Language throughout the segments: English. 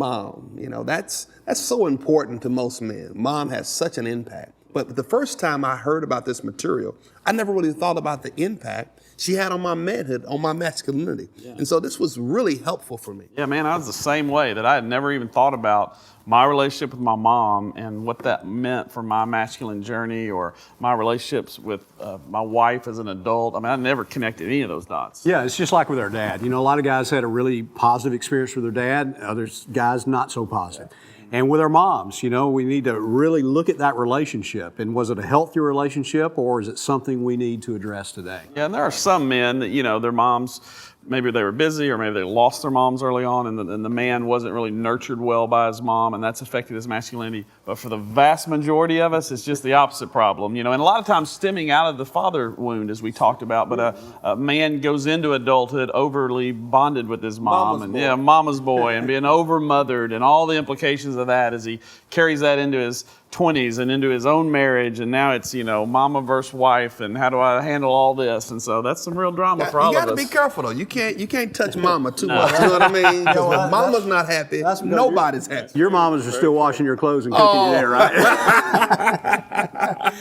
mom. That's so important to most men. Mom has such an impact. But the first time I heard about this material, I never really thought about the impact she had on my manhood, on my masculinity. Yeah. And so this was really helpful for me. Yeah, man, I was the same way, that I had never even thought about my relationship with my mom and what that meant for my masculine journey, or my relationships with my wife as an adult. I mean, I never connected any of those dots. Yeah, it's just like with our dad. A lot of guys had a really positive experience with their dad, others guys not so positive. And with our moms, we need to really look at that relationship. And was it a healthy relationship, or is it something we need to address today? Yeah, and there are some men that, their moms, maybe they were busy, or maybe they lost their moms early on, and the man wasn't really nurtured well by his mom, and that's affected his masculinity. But for the vast majority of us, it's just the opposite problem. And a lot of times stemming out of the father wound, as we talked about. But a man goes into adulthood overly bonded with his mom, mama's boy, and being over-mothered, and all the implications of that as he carries that into his 20s and into his own marriage, and now it's mama versus wife, and how do I handle all this? And so that's some real drama for all of us. You got to be careful though. You can't touch mama too much. You know what I mean? Because when mama's not happy, nobody's happy. Your mamas are still washing your clothes and cooking you there, right?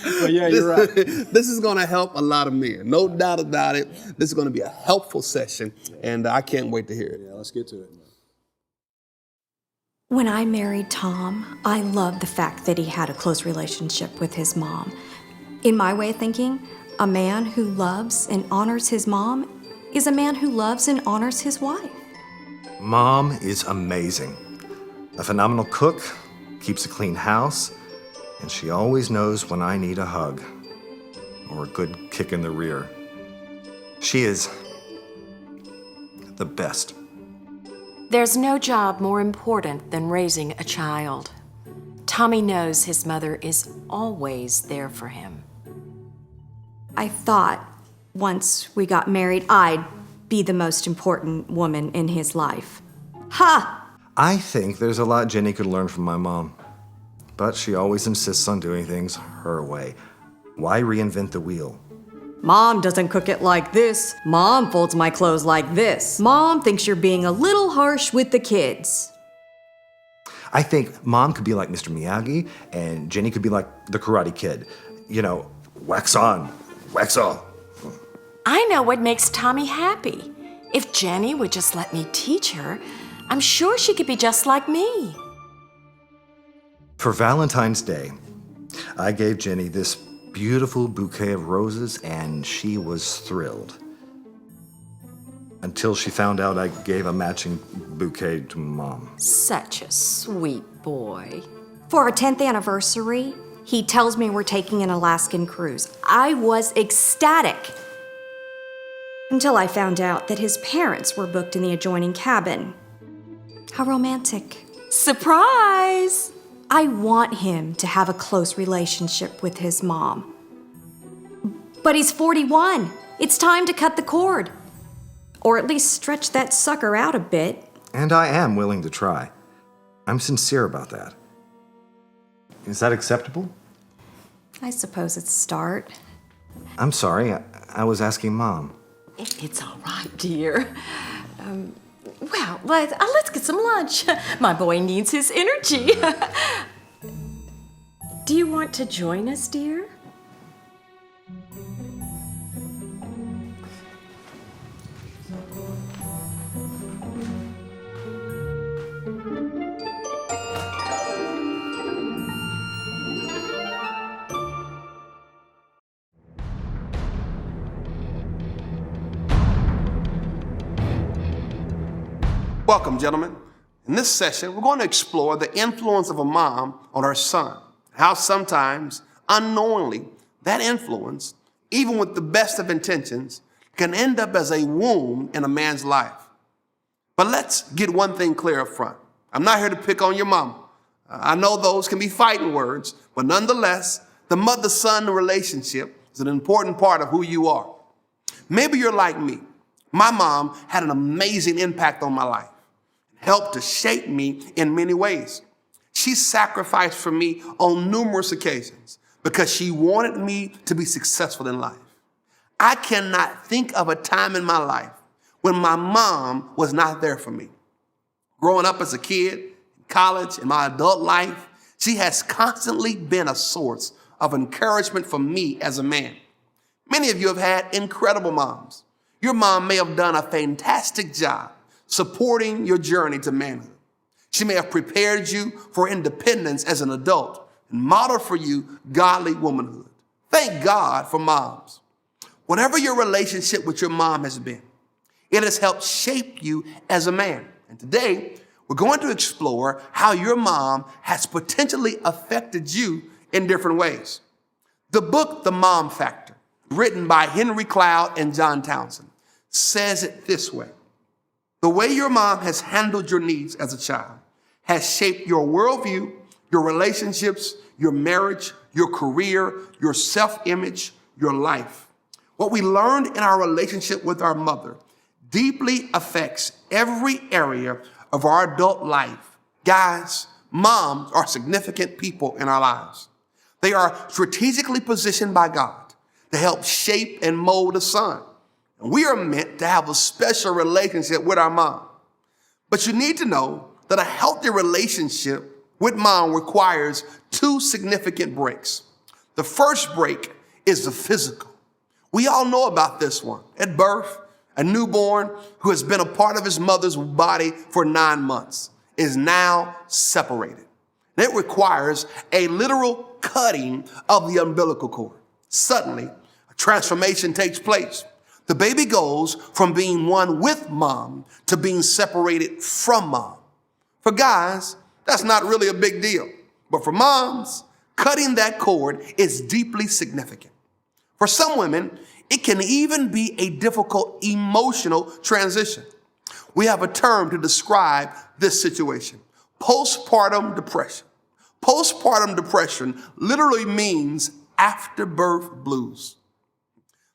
Well, yeah, you're right. This is going to help a lot of men, no doubt about it. This is going to be a helpful session, and I can't wait to hear it. Yeah, let's get to it. When I married Tom, I loved the fact that he had a close relationship with his mom. In my way of thinking, a man who loves and honors his mom is a man who loves and honors his wife. Mom is amazing. A phenomenal cook, keeps a clean house, and she always knows when I need a hug or a good kick in the rear. She is the best. There's no job more important than raising a child. Tommy knows his mother is always there for him. I thought once we got married, I'd be the most important woman in his life. Ha! I think there's a lot Jenny could learn from my mom, but she always insists on doing things her way. Why reinvent the wheel? Mom doesn't cook it like this. Mom folds my clothes like this. Mom thinks you're being a little harsh with the kids. I think Mom could be like Mr. Miyagi, and Jenny could be like the Karate Kid. Wax on, wax off. I know what makes Tommy happy. If Jenny would just let me teach her, I'm sure she could be just like me. For Valentine's Day, I gave Jenny this beautiful bouquet of roses, and she was thrilled. Until she found out I gave a matching bouquet to Mom. Such a sweet boy. For our 10th anniversary, he tells me we're taking an Alaskan cruise. I was ecstatic. Until I found out that his parents were booked in the adjoining cabin. How romantic. Surprise! I want him to have a close relationship with his mom. But he's 41. It's time to cut the cord. Or at least stretch that sucker out a bit. And I am willing to try. I'm sincere about that. Is that acceptable? I suppose it's a start. I'm sorry, I was asking Mom. It's all right, dear. Well, let's get some lunch. My boy needs his energy. Do you want to join us, dear? Welcome, gentlemen. In this session, we're going to explore the influence of a mom on her son. How sometimes, unknowingly, that influence, even with the best of intentions, can end up as a wound in a man's life. But let's get one thing clear up front. I'm not here to pick on your mama. I know those can be fighting words, but nonetheless, the mother-son relationship is an important part of who you are. Maybe you're like me. My mom had an amazing impact on my life, helped to shape me in many ways. She sacrificed for me on numerous occasions because she wanted me to be successful in life. I cannot think of a time in my life when my mom was not there for me. Growing up as a kid, college, in my adult life, she has constantly been a source of encouragement for me as a man. Many of you have had incredible moms. Your mom may have done a fantastic job supporting your journey to manhood. She may have prepared you for independence as an adult and modeled for you godly womanhood. Thank God for moms. Whatever your relationship with your mom has been, it has helped shape you as a man. And today, we're going to explore how your mom has potentially affected you in different ways. The book, The Mom Factor, written by Henry Cloud and John Townsend, says it this way. The way your mom has handled your needs as a child has shaped your worldview, your relationships, your marriage, your career, your self-image, your life. What we learned in our relationship with our mother deeply affects every area of our adult life. Guys, moms are significant people in our lives. They are strategically positioned by God to help shape and mold a son. And we are meant to have a special relationship with our mom. But you need to know that a healthy relationship with mom requires two significant breaks. The first break is the physical. We all know about this one. At birth, a newborn who has been a part of his mother's body for 9 months is now separated. It requires a literal cutting of the umbilical cord. Suddenly, a transformation takes place. The baby goes from being one with mom to being separated from mom. For guys, that's not really a big deal. But for moms, cutting that cord is deeply significant. For some women, it can even be a difficult emotional transition. We have a term to describe this situation: postpartum depression. Postpartum depression literally means afterbirth blues.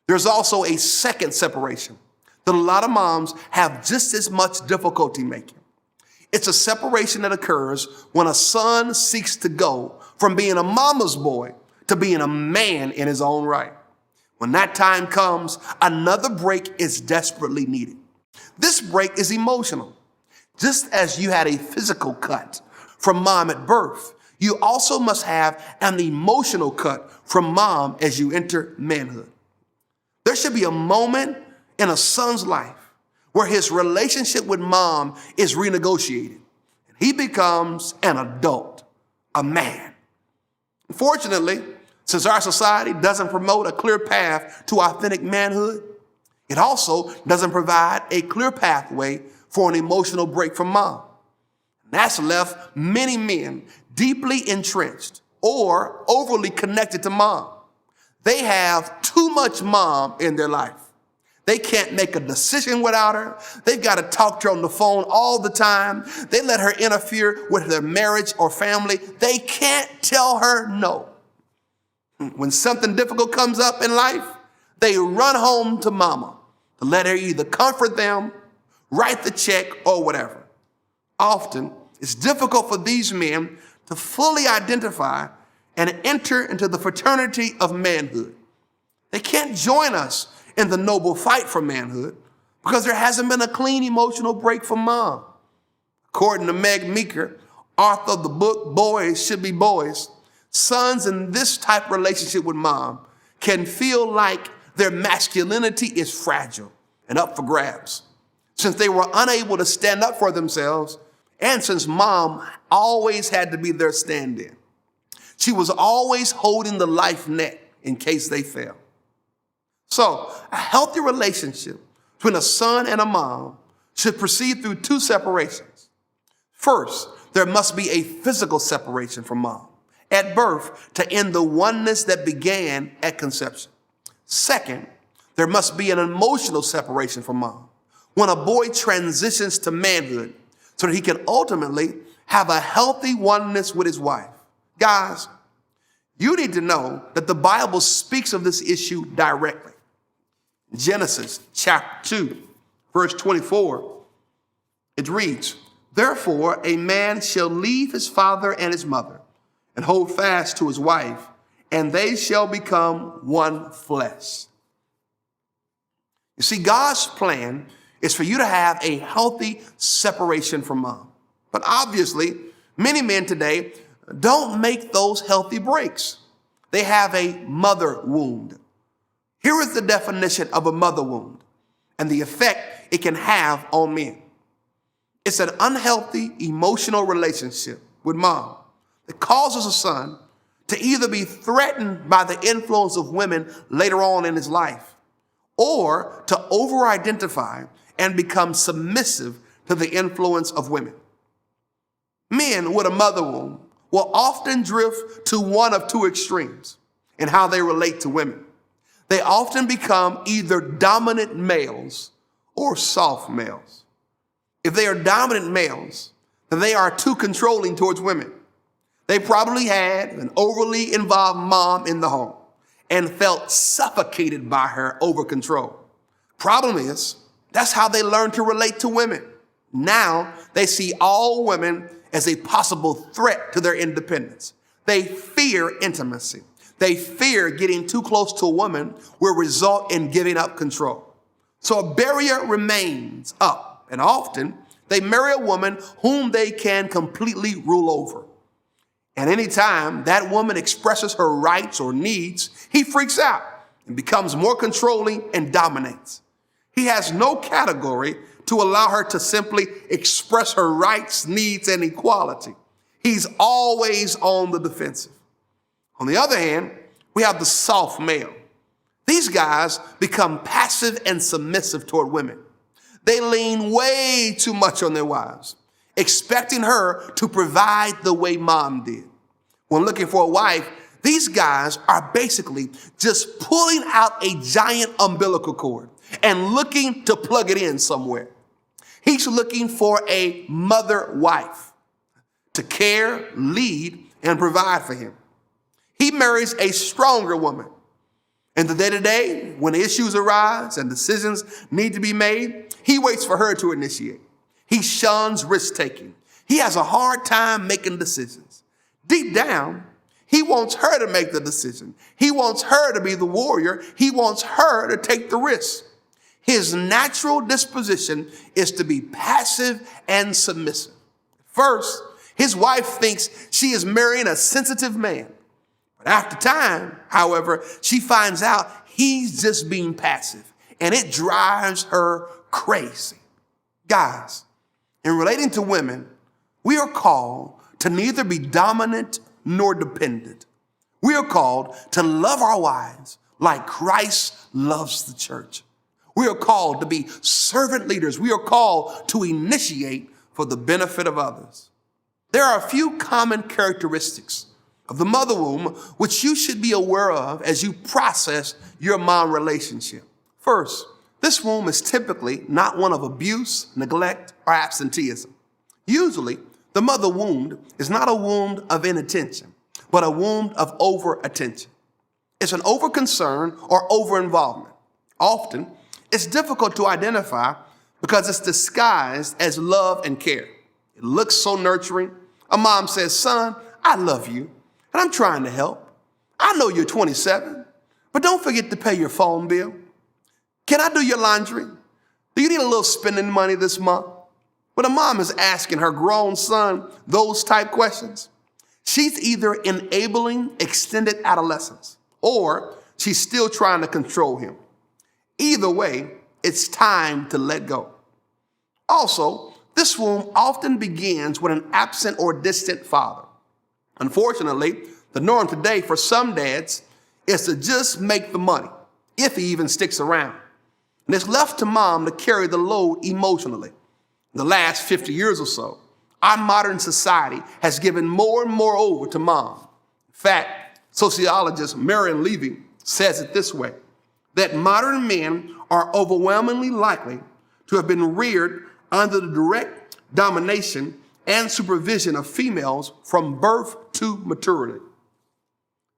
There's also a second separation that a lot of moms have just as much difficulty making. It's a separation that occurs when a son seeks to go from being a mama's boy to being a man in his own right. When that time comes, another break is desperately needed. This break is emotional. Just as you had a physical cut from mom at birth, you also must have an emotional cut from mom as you enter manhood. There should be a moment in a son's life where his relationship with mom is renegotiated. He becomes an adult, a man. Unfortunately, since our society doesn't promote a clear path to authentic manhood, it also doesn't provide a clear pathway for an emotional break from mom. That's left many men deeply entrenched or overly connected to mom. They have too much mom in their life. They can't make a decision without her. They've got to talk to her on the phone all the time. They let her interfere with their marriage or family. They can't tell her no. When something difficult comes up in life, they run home to mama to let her either comfort them, write the check, or whatever. Often, it's difficult for these men to fully identify and enter into the fraternity of manhood. They can't join us in the noble fight for manhood because there hasn't been a clean emotional break from mom. According to Meg Meeker, author of the book Boys Should Be Boys, sons in this type of relationship with mom can feel like their masculinity is fragile and up for grabs, since they were unable to stand up for themselves and since mom always had to be their stand-in. She was always holding the life net in case they fell. So, a healthy relationship between a son and a mom should proceed through two separations. First, there must be a physical separation from mom at birth to end the oneness that began at conception. Second, there must be an emotional separation from mom when a boy transitions to manhood so that he can ultimately have a healthy oneness with his wife. Guys, you need to know that the Bible speaks of this issue directly. Genesis chapter 2, verse 24, it reads, "Therefore a man shall leave his father and his mother and hold fast to his wife, and they shall become one flesh." You see, God's plan is for you to have a healthy separation from mom. But obviously, Many men today don't make those healthy breaks. They have a mother wound. Here is the definition of a mother wound and the effect it can have on men. It's an unhealthy emotional relationship with mom that causes a son to either be threatened by the influence of women later on in his life or to over-identify and become submissive to the influence of women. Men with a mother wound will often drift to one of two extremes in how they relate to women. They often become either dominant males or soft males. If they are dominant males, then they are too controlling towards women. They probably had an overly involved mom in the home and felt suffocated by her over control. Problem is, that's how they learned to relate to women. Now they see all women as a possible threat to their independence. They fear intimacy. They fear getting too close to a woman will result in giving up control. So a barrier remains up, and often they marry a woman whom they can completely rule over. And anytime that woman expresses her rights or needs, he freaks out and becomes more controlling and dominates. He has no category to allow her to simply express her rights, needs, and equality. He's always on the defensive. On the other hand, we have the soft male. These guys become passive and submissive toward women. They lean way too much on their wives, expecting her to provide the way mom did. When looking for a wife, these guys are basically just pulling out a giant umbilical cord and looking to plug it in somewhere. He's looking for a mother wife to care, lead, and provide for him. He marries a stronger woman. In the day-to-day, when issues arise and decisions need to be made, he waits for her to initiate. He shuns risk-taking. He has a hard time making decisions. Deep down, he wants her to make the decision. He wants her to be the warrior. He wants her to take the risk. His natural disposition is to be passive and submissive. First, his wife thinks she is marrying a sensitive man. But after time, however, she finds out he's just being passive, and it drives her crazy. Guys, in relating to women, we are called to neither be dominant nor dependent. We are called to love our wives like Christ loves the church. We are called to be servant leaders. We are called to initiate for the benefit of others. There are a few common characteristics of the mother womb which you should be aware of as you process your mom relationship. First, this womb is typically not one of abuse, neglect, or absenteeism. Usually, the mother womb is not a womb of inattention, but a womb of over-attention. It's an over-concern or over-involvement. Often, it's difficult to identify because it's disguised as love and care. It looks so nurturing. A mom says, "Son, I love you, and I'm trying to help. I know you're 27, but don't forget to pay your phone bill. Can I do your laundry? Do you need a little spending money this month?" When a mom is asking her grown son those type questions, she's either enabling extended adolescence or she's still trying to control him. Either way, it's time to let go. Also, this womb often begins with an absent or distant father. Unfortunately, the norm today for some dads is to just make the money, if he even sticks around. And it's left to mom to carry the load emotionally. In the last 50 years or so, our modern society has given more and more over to mom. In fact, sociologist Marion Levy says it this way, that modern men are overwhelmingly likely to have been reared under the direct domination and supervision of females from birth to maturity.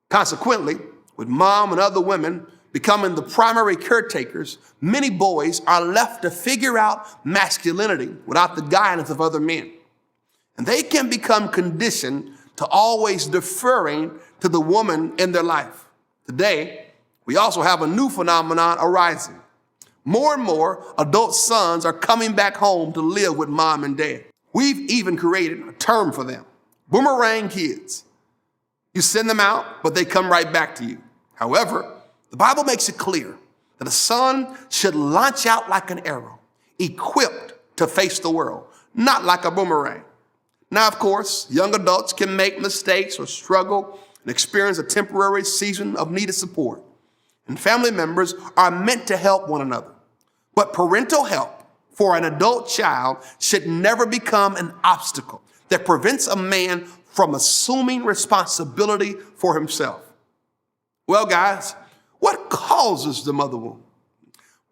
Consequently, with mom and other women becoming the primary caretakers, many boys are left to figure out masculinity without the guidance of other men. And they can become conditioned to always deferring to the woman in their life. Today, we also have a new phenomenon arising. More and more adult sons are coming back home to live with mom and dad. We've even created a term for them, Boomerang kids. You send them out, but they come right back to you. However, the Bible makes it clear that a son should launch out like an arrow, equipped to face the world, not like a boomerang. Now, of course, young adults can make mistakes or struggle and experience a temporary season of needed support. And family members are meant to help one another. But parental help for an adult child should never become an obstacle that prevents a man from assuming responsibility for himself. Well, guys, what causes the mother wound?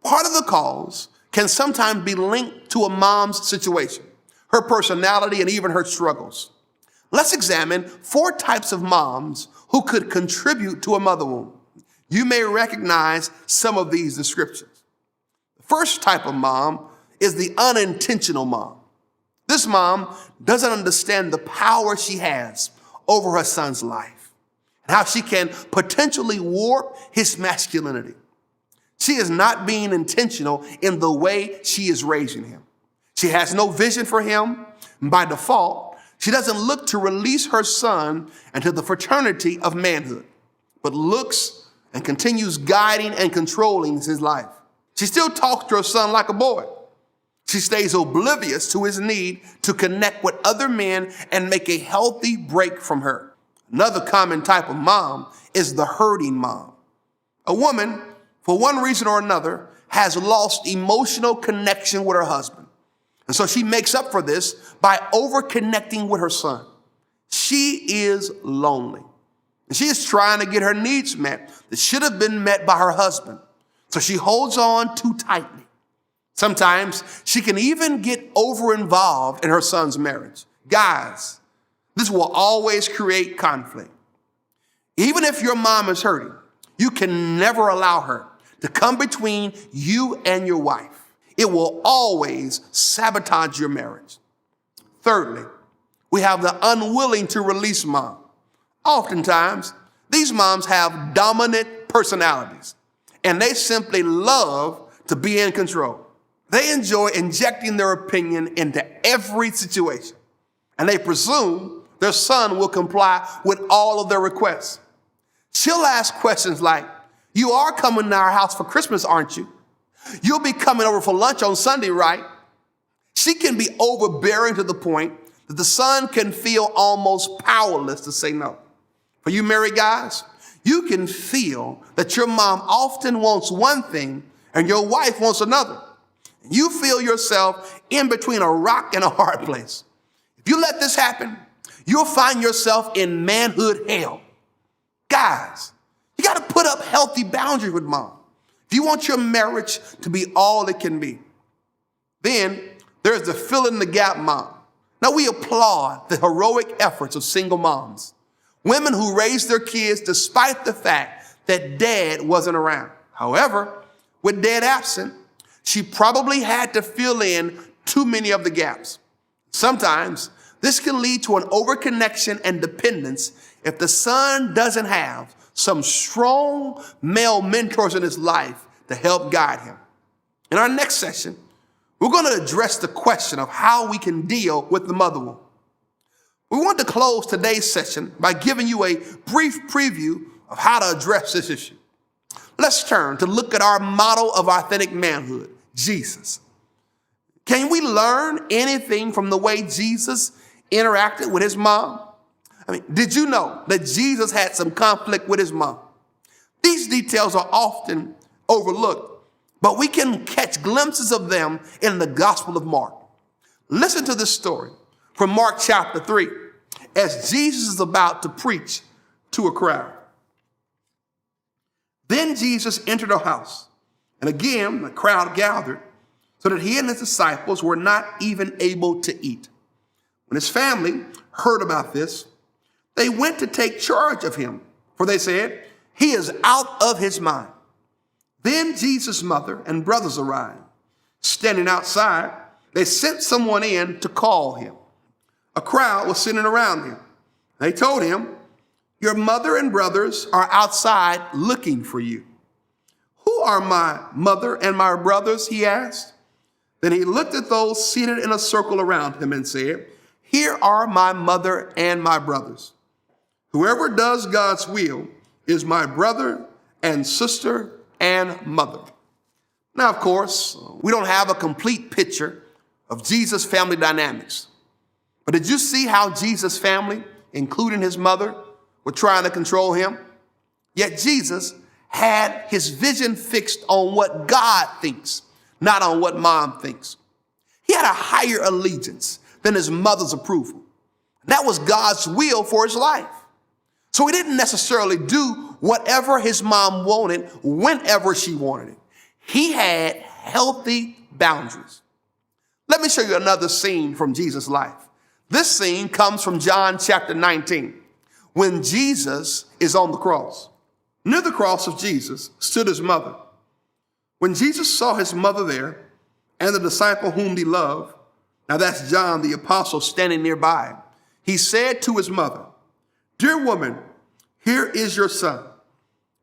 Part of the cause can sometimes be linked to a mom's situation, her personality, and even her struggles. Let's examine 4 types of moms who could contribute to a mother wound. You may recognize some of these descriptions. The first type of mom is the unintentional mom. This mom doesn't understand the power she has over her son's life and how she can potentially warp his masculinity. She is not being intentional in the way she is raising him. She has no vision for him. And by default, she doesn't look to release her son into the fraternity of manhood, but looks and continues guiding and controlling his life. She still talks to her son like a boy. She stays oblivious to his need to connect with other men and make a healthy break from her. Another common type of mom is the hurting mom. A woman, for one reason or another, has lost emotional connection with her husband. And so she makes up for this by over-connecting with her son. She is lonely. And she is trying to get her needs met that should have been met by her husband. So she holds on too tightly. Sometimes she can even get over-involved in her son's marriage. Guys, this will always create conflict. Even if your mom is hurting, you can never allow her to come between you and your wife. It will always sabotage your marriage. Thirdly, we have the unwilling to release mom. Oftentimes, these moms have dominant personalities, and they simply love to be in control. They enjoy injecting their opinion into every situation, and they presume their son will comply with all of their requests. She'll ask questions like, "You are coming to our house for Christmas, aren't you? You'll be coming over for lunch on Sunday, right?" She can be overbearing to the point that the son can feel almost powerless to say no. For you married guys, you can feel that your mom often wants one thing and your wife wants another. You feel yourself in between a rock and a hard place. If you let this happen, you'll find yourself in manhood hell. Guys, you got to put up healthy boundaries with mom if you want your marriage to be all it can be. Then there's the fill in the gap mom. Now we applaud the heroic efforts of single moms, women who raised their kids despite the fact that dad wasn't around. However, with dad absent, she probably had to fill in too many of the gaps. Sometimes this can lead to an overconnection and dependence if the son doesn't have some strong male mentors in his life to help guide him. In our next session, we're going to address the question of how we can deal with the mother wound. We want to close today's session by giving you a brief preview of how to address this issue. Let's turn to look at our model of authentic manhood, Jesus. Can we learn anything from the way Jesus interacted with his mom? Did you know that Jesus had some conflict with his mom? These details are often overlooked, but we can catch glimpses of them in the Gospel of Mark. Listen to this story from Mark chapter 3 as Jesus is about to preach to a crowd. Then Jesus entered a house, and again the crowd gathered so that he and his disciples were not even able to eat. When his family heard about this, they went to take charge of him, for they said, "He is out of his mind." Then Jesus' mother and brothers arrived. Standing outside, they sent someone in to call him. A crowd was sitting around him. They told him, "Your mother and brothers are outside looking for you." "Who are my mother and my brothers?" he asked. Then he looked at those seated in a circle around him and said, Here are my mother and my brothers. Whoever does God's will is my brother and sister and mother. Now, of course, we don't have a complete picture of Jesus' family dynamics. But did you see how Jesus' family, including his mother, were trying to control him? Yet Jesus had his vision fixed on what God thinks, not on what mom thinks. He had a higher allegiance than his mother's approval. That was God's will for his life. So he didn't necessarily do whatever his mom wanted whenever she wanted it. He had healthy boundaries. Let me show you another scene from Jesus' life. This scene comes from John chapter 19, when Jesus is on the cross. Near the cross of Jesus stood his mother. When Jesus saw his mother there and the disciple whom he loved, now that's John the apostle standing nearby, he said to his mother, "Dear woman, here is your son."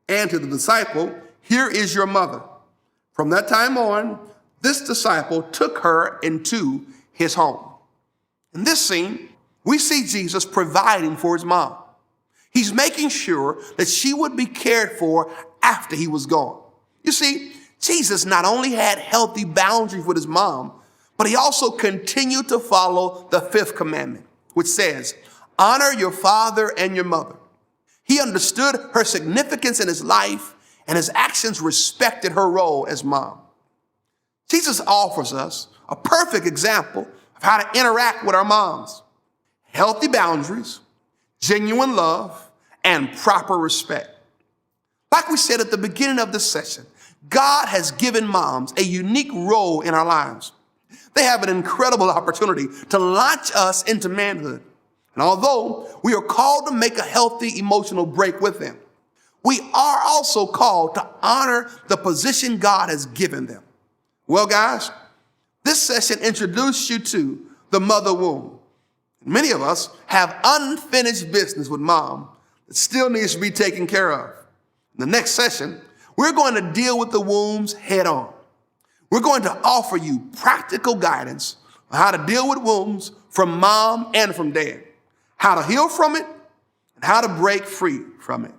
And to the disciple, "Here is your mother." From that time on, this disciple took her into his home. In this scene, we see Jesus providing for his mom. He's making sure that she would be cared for after he was gone. You see, Jesus not only had healthy boundaries with his mom, but he also continued to follow the fifth commandment, which says, honor your father and your mother. He understood her significance in his life, and his actions respected her role as mom. Jesus offers us a perfect example of how to interact with our moms. Healthy boundaries, genuine love, and proper respect. Like we said at the beginning of this session, God has given moms a unique role in our lives. They have an incredible opportunity to launch us into manhood. And although we are called to make a healthy emotional break with them, we are also called to honor the position God has given them. Well, guys, this session introduced you to the mother womb. Many of us have unfinished business with mom that still needs to be taken care of. In the next session, we're going to deal with the wombs head on. We're going to offer you practical guidance on how to deal with wombs from mom and from dad, how to heal from it, and how to break free from it.